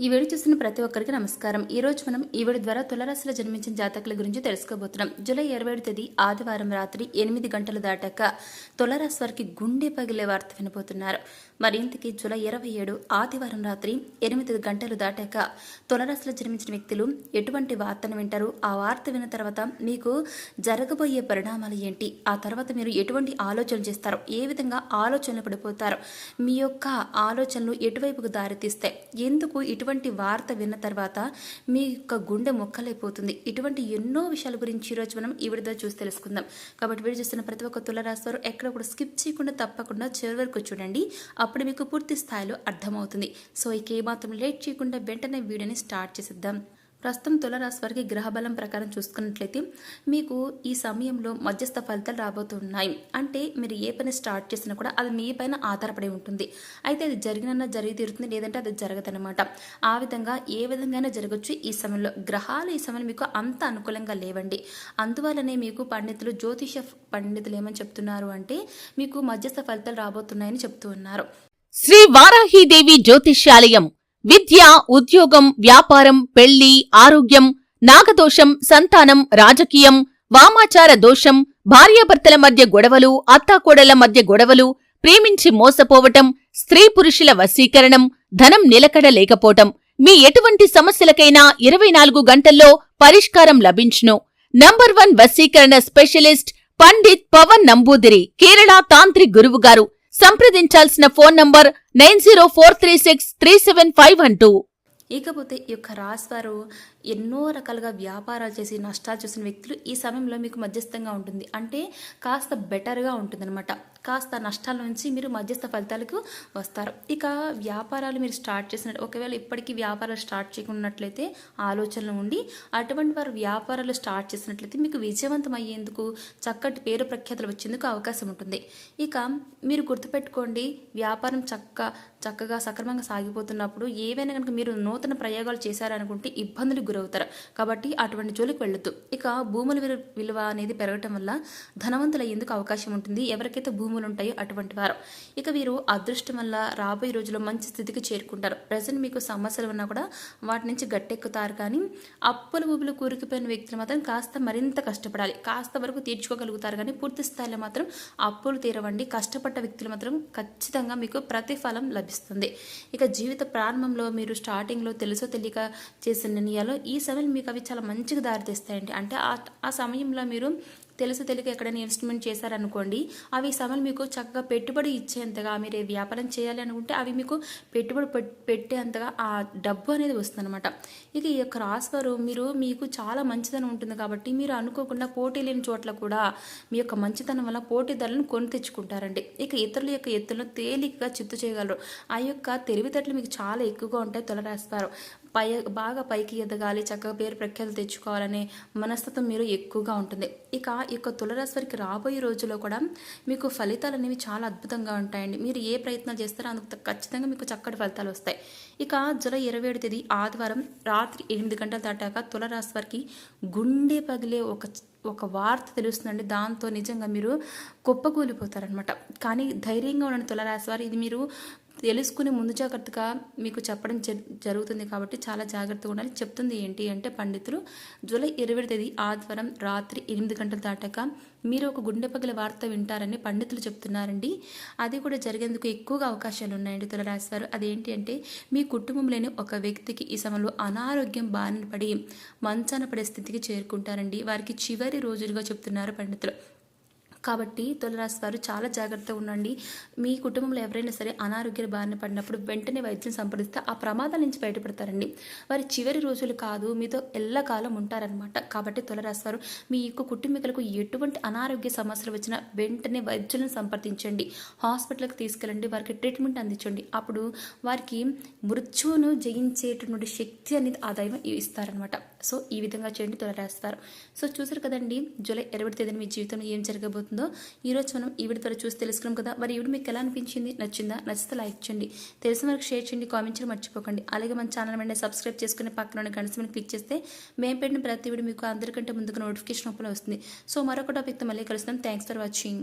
ఈ వీడియో చూస్తున్న ప్రతి ఒక్కరికి నమస్కారం. ఈ రోజు మనం ఈ వీడియో ద్వారా తులారాశిలో జన్మించిన జాతకుల గురించి తెలుసుకోబోతున్నాం. జూలై 27 తేదీ ఆదివారం రాత్రి 8 గంటలు దాటాక తులారాశి వారికి గుండె పగిలే వార్త వినబోతున్నారు. మరింతకి జూలై 27 ఆదివారం రాత్రి 8 గంటలు దాటాక తులారాశిలో జన్మించిన వ్యక్తులు ఎటువంటి వార్తను వింటారు, ఆ వార్త విన్న తర్వాత మీకు జరగబోయే పరిణామాలు ఏంటి, ఆ తర్వాత మీరు ఎటువంటి ఆలోచనలు చేస్తారు, ఏ విధంగా ఆలోచనలు పడిపోతారు, మీ యొక్క ఆలోచనలు ఎటువైపుకు దారితీస్తాయి, ఎందుకు ఇటువంటి వార్త విన్న తర్వాత మీ యొక్క గుండె మొక్కలైపోతుంది, ఇటువంటి ఎన్నో విషయాల గురించి ఈరోజు మనం ఈ వీడియో చూసి తెలుసుకుందాం. కాబట్టి వీడియో చూస్తున్న ప్రతి ఒక్క తులారాశి వారు ఎక్కడ కూడా స్కిప్ చేయకుండా తప్పకుండా చివరి వరకు చూడండి. అప్పుడు మీకు పూర్తి స్థాయిలో అర్థమవుతుంది. సో ఇక ఏమాత్రం లేట్ చేయకుండా వెంటనే వీడియోని స్టార్ట్ చేసేద్దాం. ప్రస్తుతం తులారాశి వారికి గ్రహబలం ప్రకారం చూసుకున్నట్లయితే మీకు ఈ సమయంలో మధ్యస్థ ఫలితాలు రాబోతున్నాయి. అంటే మీరు ఏ పని స్టార్ట్ చేసినా కూడా అది మీ పైన ఆధారపడి ఉంటుంది. అయితే అది జరిగినన్నా జరిగి తీరుతుంది, లేదంటే అది జరగదనమాట. ఆ విధంగా ఏ విధంగానే జరగచ్చు. ఈ సమయంలో గ్రహాలు ఈ సమయంలో మీకు అంత అనుకూలంగా లేవండి. అందువల్లనే మీకు పండితులు, జ్యోతిష పండితులు ఏమని చెప్తున్నారు అంటే మీకు మధ్యస్థ ఫలితాలు రాబోతున్నాయని చెప్తూ ఉన్నారు. శ్రీ వారాహీదేవి జ్యోతిష్యాలయం విద్య, ఉద్యోగం, వ్యాపారం, పెళ్లి, ఆరోగ్యం, నాగదోషం, సంతానం, రాజకీయం, వామాచార దోషం, భార్యాభర్తల మధ్య గొడవలు, అత్తాకోడళ్ల మధ్య గొడవలు, ప్రేమించి మోసపోవటం, స్త్రీ పురుషుల వశీకరణం, ధనం నిలకడ లేకపోవటం, మీ ఎటువంటి సమస్యలకైనా 24 గంటల్లో పరిష్కారం లభించును. నంబర్ 1 వశీకరణ స్పెషలిస్ట్ పండిత్ పవన్ నంబూదిరి, కేరళ తాంత్రిక్ గురువుగారు. సంప్రదించాల్సిన ఫోన్ నంబర్ 9043637512. ఇకపోతే ఈ యొక్క రాశి వారు ఎన్నో రకాలుగా వ్యాపారాలు చేసి నష్టాలు చూసిన వ్యక్తులు ఈ సమయంలో మీకు మధ్యస్థంగా ఉంటుంది. అంటే కాస్త బెటర్గా ఉంటుందన్నమాట. కాస్త నష్టాల నుంచి మీరు మధ్యస్థ ఫలితాలకు వస్తారు. ఇక వ్యాపారాలు మీరు స్టార్ట్ చేసినట్టు, ఒకవేళ ఇప్పటికీ వ్యాపారాలు స్టార్ట్ చేయకున్నట్లయితే ఆలోచనలు ఉండి అటువంటి వారు వ్యాపారాలు స్టార్ట్ చేసినట్లయితే మీకు విజయవంతం అయ్యేందుకు, చక్కటి పేరు ప్రఖ్యాతులు వచ్చేందుకు అవకాశం ఉంటుంది. ఇక మీరు గుర్తుపెట్టుకోండి, వ్యాపారం చక్కగా సక్రమంగా సాగిపోతున్నప్పుడు ఏవైనా కనుక మీరు నూతన ప్రయోగాలు చేశారనుకుంటే ఇబ్బందులకు గురవుతారు. కాబట్టి అటువంటి జోలికి వెళ్ళొద్దు. ఇక భూముల విలువ అనేది పెరగటం వల్ల ధనవంతులు అయ్యేందుకు అవకాశం ఉంటుంది, ఎవరికైతే భూములు ఉంటాయో అటువంటి వారు. ఇక వీరు అదృష్టం వల్ల రాబోయే రోజుల్లో మంచి స్థితికి చేరుకుంటారు. ప్రజెంట్ మీకు సమస్యలు ఉన్నా కూడా వాటి నుంచి గట్టెక్కుతారు. కానీ అప్పుల ఊబులు కూరుకుపోయిన వ్యక్తులు మాత్రం కాస్త మరింత కష్టపడాలి. కాస్త వరకు తీర్చుకోగలుగుతారు, కానీ పూర్తి స్థాయిలో మాత్రం అప్పులు తీరవండి. కష్టపడ్డ వ్యక్తులు మాత్రం ఖచ్చితంగా మీకు ప్రతిఫలం లభిస్తుంది. ఇక జీవిత ప్రారంభంలో మీరు స్టార్టింగ్లో తెలుసో తెలియక చేసిన నిర్ణయాలు ఈ సమయంలో మీకు అవి చాలా మంచిగా దారితీస్తాయండి. అంటే ఆ సమయంలో మీరు తెలుసు తెలియక ఎక్కడైనా ఇన్వెస్ట్మెంట్ చేశారనుకోండి, అవి ఈ సమయంలో మీకు చక్కగా పెట్టుబడి ఇచ్చేంతగా, మీరు వ్యాపారం చేయాలి అనుకుంటే అవి మీకు పెట్టుబడి పెట్టేంతగా ఆ డబ్బు అనేది వస్తుందన్నమాట. ఇక ఈ యొక్క రాశివారు మీకు చాలా మంచిదనం ఉంటుంది కాబట్టి మీరు అనుకోకుండా పోటీ లేని చోట్ల కూడా మీ యొక్క మంచితనం వల్ల పోటీదారులను కొని తెచ్చుకుంటారండి. ఇక ఇతరుల యొక్క ఎత్తులను తేలికగా చిత్తు చేయగలరు. ఆ యొక్క తెలివితేటలు మీకు చాలా ఎక్కువగా ఉంటాయి. తులారాశివారు బాగా పైకి ఎదగాలి, చక్కగా పేరు ప్రఖ్యాతులు తెచ్చుకోవాలనే మనస్తత్వం మీరు ఎక్కువగా ఉంటుంది. ఇక ఈ యొక్క తులారాశి వారికి రాబోయే రోజుల్లో కూడా మీకు ఫలితాలు అనేవి చాలా అద్భుతంగా ఉంటాయండి. మీరు ఏ ప్రయత్నాలు చేస్తారో అందుకు ఖచ్చితంగా మీకు చక్కటి ఫలితాలు వస్తాయి. ఇక జూలై 27 తేదీ ఆదివారం రాత్రి 8 గంటలు దాటాక తులారాశి వారికి గుండె పగిలే ఒక వార్త తెలుస్తుందండి. దాంతో నిజంగా మీరు కుప్పకూలిపోతారనమాట. కానీ ధైర్యంగా ఉన్న తులారాశి వారు ఇది మీరు తెలుసుకుని ముందు జాగ్రత్తగా మీకు చెప్పడం జరుగుతుంది. కాబట్టి చాలా జాగ్రత్తగా ఉండాలి. చెప్తుంది ఏంటి అంటే పండితులు జూలై 27 తేదీ ఆదివారం రాత్రి 8 గంటలు దాటాక మీరు ఒక గుండె పగిల వార్త వింటారని పండితులు చెప్తున్నారండి. అది కూడా జరిగేందుకు ఎక్కువగా అవకాశాలు ఉన్నాయండి తులారాశి వారు. అదేంటి అంటే మీ కుటుంబంలోని ఒక వ్యక్తికి ఈ సమయంలో అనారోగ్యం బారిన పడి మంచాన పడే స్థితికి చేరుకుంటారండి. వారికి చివరి రోజులుగా చెప్తున్నారు పండితులు. కాబట్టి తులారాశి వారు చాలా జాగ్రత్తగా ఉండండి. మీ కుటుంబంలో ఎవరైనా సరే అనారోగ్య బారిన పడినప్పుడు వెంటనే వైద్యం సంప్రదిస్తే ఆ ప్రమాదాల నుంచి బయటపడతారండి. వారి చివరి రోజులు కాదు, మీతో ఎల్లకాలం ఉంటారనమాట. కాబట్టి తులారాశి వారు మీ యొక్క కుటుంబీకులకు ఎటువంటి అనారోగ్య సమస్యలు వచ్చినా వెంటనే వైద్యులను సంప్రదించండి, హాస్పిటల్కి తీసుకెళ్ళండి, వారికి ట్రీట్మెంట్ అందించండి. అప్పుడు వారికి మృత్యువును జయించేటటువంటి శక్తి అనేది ఆ దైవం ఇస్తారనమాట. సో ఈ విధంగా చేయండి తులారాశి వారు. సో చూసారు కదండి, జూలై 27 తేదీన మీ జీవితంలో ఏం జరగబోతుంది ఈరోజు మనం ఈ వీడియో ద్వారా చూసి తెలుసుకున్నాం కదా. మరి ఈ వీడియో మీకు ఎలా అనిపించింది, నచ్చిందా? నచ్చితే లైక్ చేయండి, తెలిసిన వరకు షేర్ చేయండి, కామెంట్ చేయడం మర్చిపోకండి. అలాగే మన ఛానల్ వెంటనే సబ్స్క్రైబ్ చేసుకుని పక్కన గంట సింబల్ క్లిక్ చేస్తే మేము పెట్టిన ప్రతి వీడియో మీకు అందరికంటే ముందుగా నోటిఫికేషన్ ఓపెన్ వస్తుంది. సో మరొక టాపిక్తో మళ్ళీ కలుస్తాం. Thanks for watching.